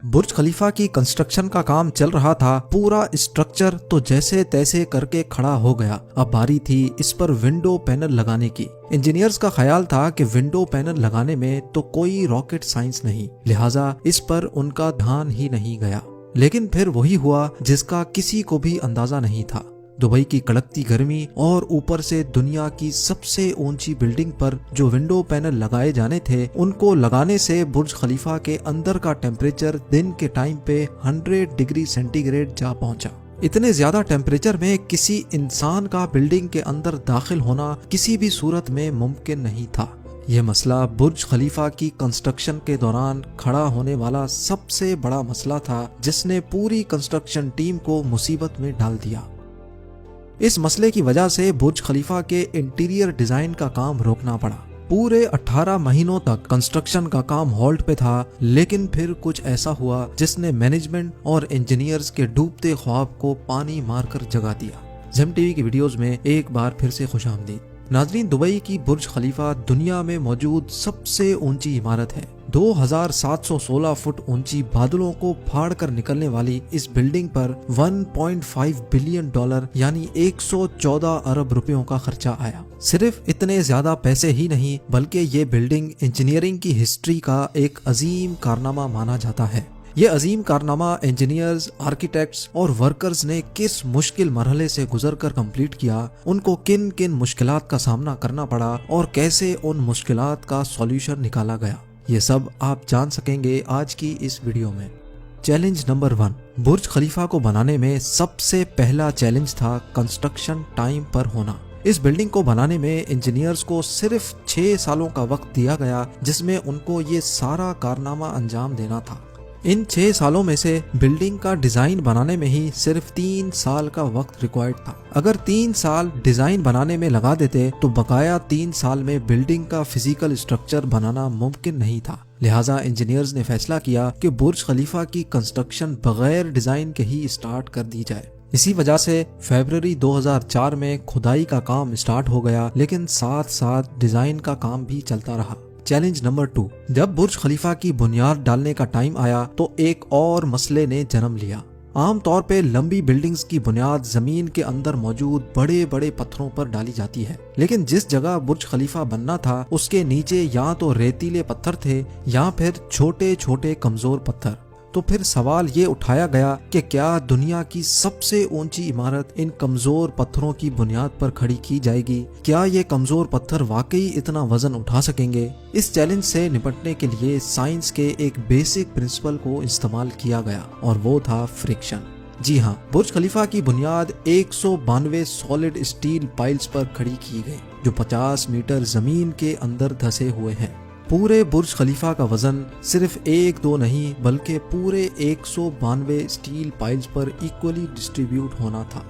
बुर्ज खलीफा की कंस्ट्रक्शन का काम चल रहा था। पूरा स्ट्रक्चर तो जैसे तैसे करके खड़ा हो गया। अब बारी थी इस पर विंडो पैनल लगाने की। इंजीनियर्स का ख्याल था कि विंडो पैनल लगाने में तो कोई रॉकेट साइंस नहीं, लिहाजा इस पर उनका ध्यान ही नहीं गया। लेकिन फिर वही हुआ जिसका किसी को भी अंदाजा नहीं था। दुबई की कड़कती गर्मी और ऊपर से दुनिया की सबसे ऊंची बिल्डिंग पर जो विंडो पैनल लगाए जाने थे, उनको लगाने से बुर्ज खलीफा के अंदर का टेम्परेचर दिन के टाइम पे 100 डिग्री सेंटीग्रेड जा पहुंचा। इतने ज्यादा टेम्परेचर में किसी इंसान का बिल्डिंग के अंदर दाखिल होना किसी भी सूरत में मुमकिन नहीं था। यह मसला बुर्ज खलीफा की कंस्ट्रक्शन के दौरान खड़ा होने वाला सबसे बड़ा मसला था, जिसने पूरी कंस्ट्रक्शन टीम को मुसीबत में डाल दिया। इस मसले की वजह से बुर्ज खलीफा के इंटीरियर डिजाइन का काम रोकना पड़ा। पूरे 18 महीनों तक कंस्ट्रक्शन का काम हॉल्ट पे था, लेकिन फिर कुछ ऐसा हुआ जिसने मैनेजमेंट और इंजीनियर्स के डूबते ख्वाब को पानी मारकर जगा दिया। ज़ेम टीवी की वीडियोस में एक बार फिर से खुशामदीद। नाजरीन, दुबई की बुर्ज खलीफा दुनिया में मौजूद सबसे ऊंची इमारत है। 2716 फुट ऊंची, बादलों को फाड़ कर निकलने वाली इस बिल्डिंग पर $1.5 बिलियन यानी 114 अरब रुपयों का खर्चा आया। सिर्फ इतने ज्यादा पैसे ही नहीं, बल्कि ये बिल्डिंग इंजीनियरिंग की हिस्ट्री का एक अजीम कारनामा माना जाता है। ये अजीम कारनामा इंजीनियर्स, आर्किटेक्ट्स और वर्कर्स ने किस मुश्किल मरहले से गुजरकर कंप्लीट किया, उनको किन किन मुश्किलात का सामना करना पड़ा और कैसे उन मुश्किलात का सॉल्यूशन निकाला गया, ये सब आप जान सकेंगे आज की इस वीडियो में। चैलेंज नंबर 1, बुर्ज खलीफा को बनाने में सबसे पहला चैलेंज था कंस्ट्रक्शन टाइम पर होना। इस बिल्डिंग को बनाने में इंजीनियर्स को सिर्फ 6 सालों का वक्त दिया गया, जिसमें उनको ये सारा कारनामा अंजाम देना था। इन 6 सालों में से बिल्डिंग का डिजाइन बनाने में ही सिर्फ 3 साल का वक्त रिक्वायर्ड था। अगर 3 साल डिजाइन बनाने में लगा देते तो बकाया 3 साल में बिल्डिंग का फिजिकल स्ट्रक्चर बनाना मुमकिन नहीं था। लिहाजा इंजीनियर्स ने फैसला किया कि बुर्ज खलीफा की कंस्ट्रक्शन बगैर डिजाइन के ही स्टार्ट कर दी जाए। इसी वजह से फरवरी 2004 में खुदाई का काम स्टार्ट हो गया, लेकिन साथ साथ डिजाइन का काम भी चलता रहा। चैलेंज नंबर 2, जब बुर्ज खलीफा की बुनियाद डालने का टाइम आया तो एक और मसले ने जन्म लिया। आम तौर पे लंबी बिल्डिंग्स की बुनियाद जमीन के अंदर मौजूद बड़े बड़े पत्थरों पर डाली जाती है, लेकिन जिस जगह बुर्ज खलीफा बनना था उसके नीचे या तो रेतीले पत्थर थे या फिर छोटे छोटे कमजोर पत्थर। तो फिर सवाल ये उठाया गया कि क्या दुनिया की सबसे ऊंची इमारत इन कमजोर पत्थरों की बुनियाद पर खड़ी की जाएगी? क्या ये कमजोर पत्थर वाकई इतना वजन उठा सकेंगे? इस चैलेंज से निपटने के लिए साइंस के एक बेसिक प्रिंसिपल को इस्तेमाल किया गया और वो था फ्रिक्शन। जी हाँ, बुर्ज खलीफा की बुनियाद 192 सॉलिड स्टील पाइल्स पर खड़ी की गई, जो 50 मीटर जमीन के अंदर धंसे हुए हैं। पूरे बुर्ज खलीफा का वजन सिर्फ 1-2 नहीं, बल्कि पूरे 192 स्टील पाइल्स पर इक्वली डिस्ट्रीब्यूट होना था।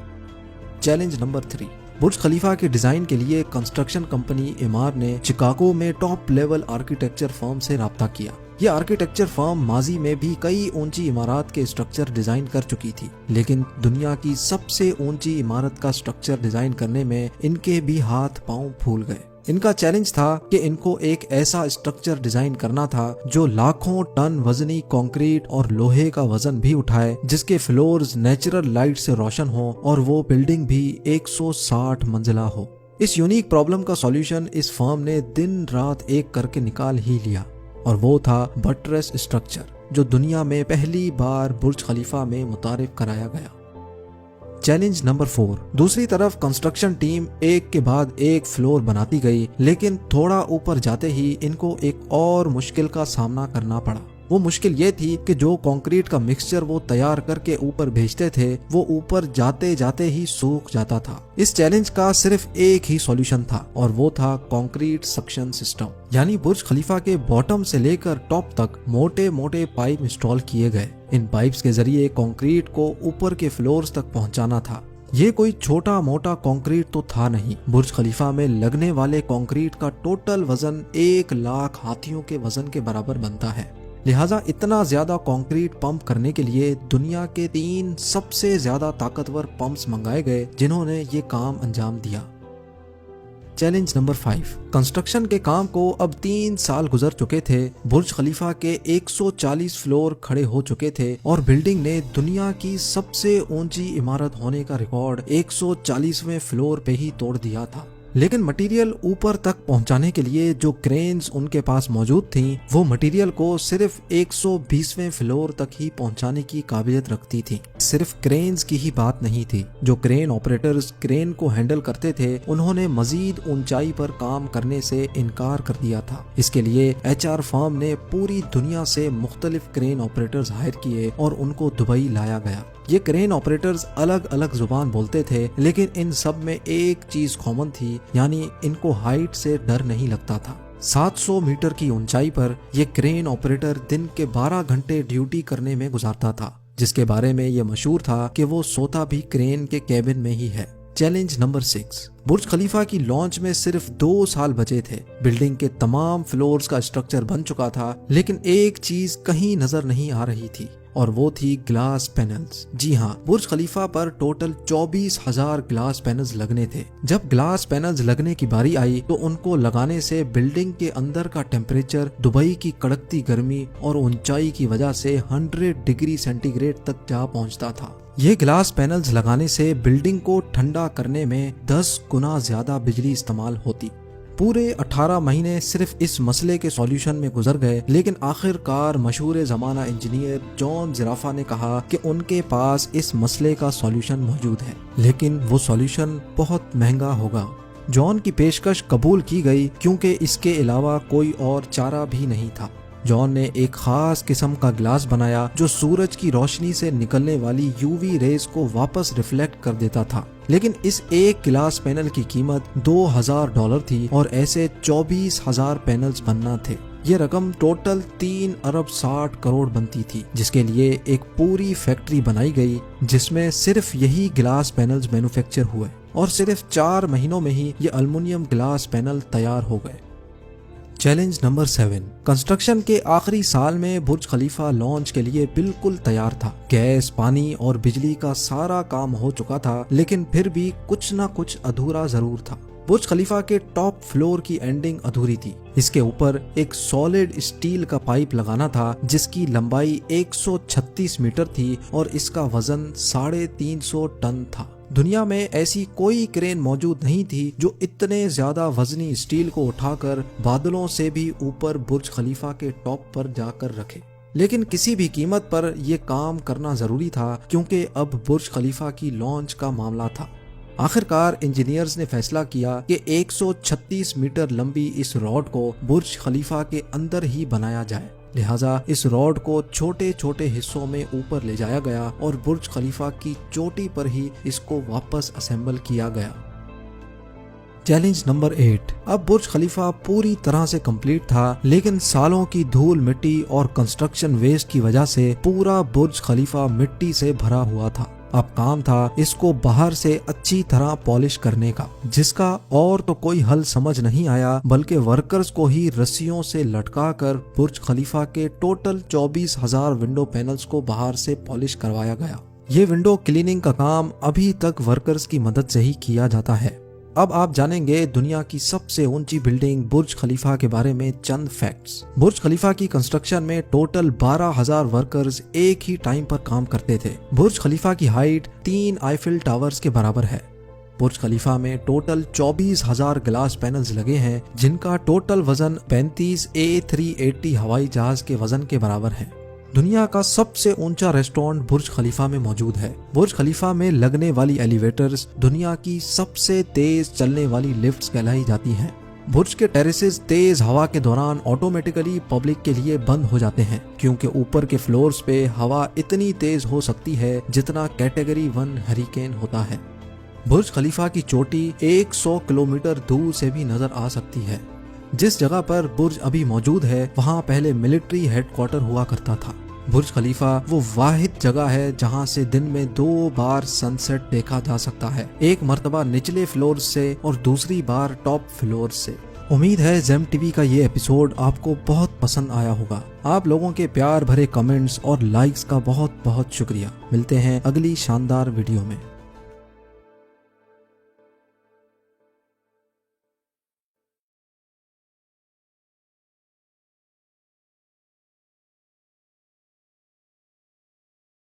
चैलेंज नंबर 3, बुर्ज खलीफा के डिजाइन के लिए कंस्ट्रक्शन कंपनी इमार ने शिकागो में टॉप लेवल आर्किटेक्चर फर्म से राब्ता किया। ये आर्किटेक्चर फर्म माजी में भी कई ऊंची इमारत के स्ट्रक्चर डिजाइन कर चुकी थी, लेकिन दुनिया की सबसे ऊंची इमारत का स्ट्रक्चर डिजाइन करने में इनके भी हाथ पांव फूल गए। इनका चैलेंज था कि इनको एक ऐसा स्ट्रक्चर डिजाइन करना था जो लाखों टन वजनी कंक्रीट और लोहे का वजन भी उठाए, जिसके फ्लोर्स नेचुरल लाइट से रोशन हो और वो बिल्डिंग भी 160 मंजिला हो। इस यूनिक प्रॉब्लम का सॉल्यूशन इस फर्म ने दिन रात एक करके निकाल ही लिया, और वो था बटरेस स्ट्रक्चर, जो दुनिया में पहली बार बुर्ज खलीफा में मुतारिफ कराया गया। चैलेंज नंबर 4, दूसरी तरफ कंस्ट्रक्शन टीम एक के बाद एक फ्लोर बनाती गई, लेकिन थोड़ा ऊपर जाते ही इनको एक और मुश्किल का सामना करना पड़ा। वो मुश्किल ये थी कि जो कंक्रीट का मिक्सचर वो तैयार करके ऊपर भेजते थे, वो ऊपर जाते जाते ही सूख जाता था। इस चैलेंज का सिर्फ एक ही सॉल्यूशन था, और वो था कंक्रीट सक्शन सिस्टम। यानी बुर्ज खलीफा के बॉटम से लेकर टॉप तक मोटे मोटे पाइप इंस्टॉल किए गए। इन पाइप्स के जरिए कंक्रीट को ऊपर के फ्लोर्स तक पहुंचाना था। ये कोई छोटा मोटा कंक्रीट तो था नहीं। बुर्ज खलीफा में लगने वाले कंक्रीट का टोटल वजन 1 लाख हाथियों के वजन के बराबर बनता है। लिहाजा इतना ज्यादा कंक्रीट पंप करने के लिए दुनिया के 3 सबसे ज्यादा ताकतवर पंप्स मंगाए गए, जिन्होंने ये काम अंजाम दिया। Challenge number 5। कंस्ट्रक्शन के काम को अब 3 साल गुजर चुके थे। बुर्ज खलीफा के 140 फ्लोर खड़े हो चुके थे और बिल्डिंग ने दुनिया की सबसे ऊंची इमारत होने का रिकॉर्ड 140वें फ्लोर पे ही तोड़ दिया था। लेकिन मटेरियल ऊपर तक पहुंचाने के लिए जो क्रेन्स उनके पास मौजूद थीं, वो मटेरियल को सिर्फ 120वें फ्लोर तक ही पहुंचाने की काबिलियत रखती थी। सिर्फ क्रेन्स की ही बात नहीं थी, जो क्रेन ऑपरेटर्स क्रेन को हैंडल करते थे उन्होंने मजीद ऊंचाई पर काम करने से इनकार कर दिया था। इसके लिए HR फर्म ने पूरी दुनिया से मुख्तलिफ क्रेन ऑपरेटर्स हायर किए और उनको दुबई लाया गया। ये क्रेन ऑपरेटर्स अलग अलग जुबान बोलते थे, लेकिन इन सब में एक चीज कॉमन थी, यानी इनको हाइट से डर नहीं लगता था। 700 मीटर की ऊंचाई पर ये क्रेन ऑपरेटर दिन के 12 घंटे ड्यूटी करने में गुजारता था, जिसके बारे में ये मशहूर था कि वो सोता भी क्रेन के केबिन में ही है। Challenge number 6। बुर्ज खलीफा की लॉन्च में सिर्फ 2 साल बचे थे। बिल्डिंग के तमाम फ्लोर्स का स्ट्रक्चर बन चुका था, लेकिन एक चीज कहीं नजर नहीं आ रही थी और वो थी ग्लास पैनल्स। जी हाँ, बुर्ज खलीफा पर टोटल 24,000 ग्लास पैनल्स लगने थे। जब ग्लास पैनल्स लगने की बारी आई तो उनको लगाने से बिल्डिंग के अंदर का टेम्परेचर दुबई की कड़कती गर्मी और ऊंचाई की वजह से 100 डिग्री सेंटीग्रेड तक जा पहुंचता था। ये ग्लास पैनल्स लगाने से बिल्डिंग को ठंडा करने में 10 गुना ज्यादा बिजली इस्तेमाल होती। पूरे 18 महीने सिर्फ इस मसले के सॉल्यूशन में गुजर गए, लेकिन आखिरकार मशहूर ज़माना इंजीनियर जॉन ज़राफा ने कहा कि उनके पास इस मसले का सॉल्यूशन मौजूद है, लेकिन वो सॉल्यूशन बहुत महंगा होगा। जॉन की पेशकश कबूल की गई क्योंकि इसके अलावा कोई और चारा भी नहीं था। जॉन ने एक खास किस्म का ग्लास बनाया जो सूरज की रोशनी से निकलने वाली UV रेज को वापस रिफ्लेक्ट कर देता था। लेकिन इस एक ग्लास पैनल की कीमत $2,000 थी और ऐसे 24,000 पैनल्स बनना थे। ये रकम टोटल 3 अरब 60 करोड़ बनती थी, जिसके लिए एक पूरी फैक्ट्री बनाई गई जिसमें सिर्फ यही ग्लास पैनल्स मैन्युफैक्चर हुए और सिर्फ 4 महीनों में ही ये एल्युमिनियम ग्लास पैनल तैयार हो गए। Challenge number 7। कंस्ट्रक्शन के आखिरी साल में बुर्ज खलीफा लॉन्च के लिए बिल्कुल तैयार था। गैस, पानी और बिजली का सारा काम हो चुका था, लेकिन फिर भी कुछ ना कुछ अधूरा जरूर था। बुर्ज खलीफा के टॉप फ्लोर की एंडिंग अधूरी थी। इसके ऊपर एक सॉलिड स्टील का पाइप लगाना था जिसकी लंबाई 136 मीटर थी और इसका वजन 350 टन था। दुनिया में ऐसी कोई क्रेन मौजूद नहीं थी जो इतने ज्यादा वजनी स्टील को उठाकर बादलों से भी ऊपर बुर्ज खलीफा के टॉप पर जाकर रखे। लेकिन किसी भी कीमत पर यह काम करना जरूरी था क्योंकि अब बुर्ज खलीफा की लॉन्च का मामला था। आखिरकार इंजीनियर्स ने फैसला किया कि 136 मीटर लंबी इस रॉड को बुर्ज खलीफा के अंदर ही बनाया जाए। लिहाजा इस रॉड को छोटे छोटे हिस्सों में ऊपर ले जाया गया और बुर्ज खलीफा की चोटी पर ही इसको वापस असेंबल किया गया। Challenge number 8। अब बुर्ज खलीफा पूरी तरह से कंप्लीट था, लेकिन सालों की धूल मिट्टी और कंस्ट्रक्शन वेस्ट की वजह से पूरा बुर्ज खलीफा मिट्टी से भरा हुआ था। अब काम था इसको बाहर से अच्छी तरह पॉलिश करने का, जिसका और तो कोई हल समझ नहीं आया, बल्कि वर्कर्स को ही रस्सियों से लटकाकर बुर्ज खलीफा के टोटल 24,000 विंडो पैनल्स को बाहर से पॉलिश करवाया गया। ये विंडो क्लीनिंग का काम अभी तक वर्कर्स की मदद से ही किया जाता है। अब आप जानेंगे दुनिया की सबसे ऊंची बिल्डिंग बुर्ज खलीफा के बारे में चंद फैक्ट्स। बुर्ज खलीफा की कंस्ट्रक्शन में टोटल 12,000 वर्कर्स एक ही टाइम पर काम करते थे। बुर्ज खलीफा की हाइट 3 आईफिल टावर्स के बराबर है। बुर्ज खलीफा में टोटल 24,000 ग्लास पैनल्स लगे हैं, जिनका टोटल वजन 35 A380 हवाई जहाज के वजन के बराबर है। दुनिया का सबसे ऊंचा रेस्टोरेंट बुर्ज खलीफा में मौजूद है। बुर्ज खलीफा में लगने वाली एलिवेटर्स दुनिया की सबसे तेज चलने वाली लिफ्ट्स कहलाई जाती हैं। बुर्ज के टेरेसेस तेज हवा के दौरान ऑटोमेटिकली पब्लिक के लिए बंद हो जाते हैं, क्योंकि ऊपर के फ्लोर्स पे हवा इतनी तेज हो सकती है जितना कैटेगरी 1 हरिकेन होता है। बुर्ज खलीफा की चोटी 100 किलोमीटर दूर से भी नजर आ सकती है। जिस जगह पर बुर्ज अभी मौजूद है वहाँ पहले मिलिट्री हेडक्वार्टर हुआ करता था। बुर्ज खलीफा वो वाहिद जगह है जहाँ से दिन में 2 बार सनसेट देखा जा सकता है, एक मर्तबा निचले फ्लोर से और दूसरी बार टॉप फ्लोर से। उम्मीद है ज़ेम टीवी का ये एपिसोड आपको बहुत पसंद आया होगा। आप लोगों के प्यार भरे कमेंट्स और लाइक्स का बहुत बहुत शुक्रिया। मिलते हैं अगली शानदार वीडियो में।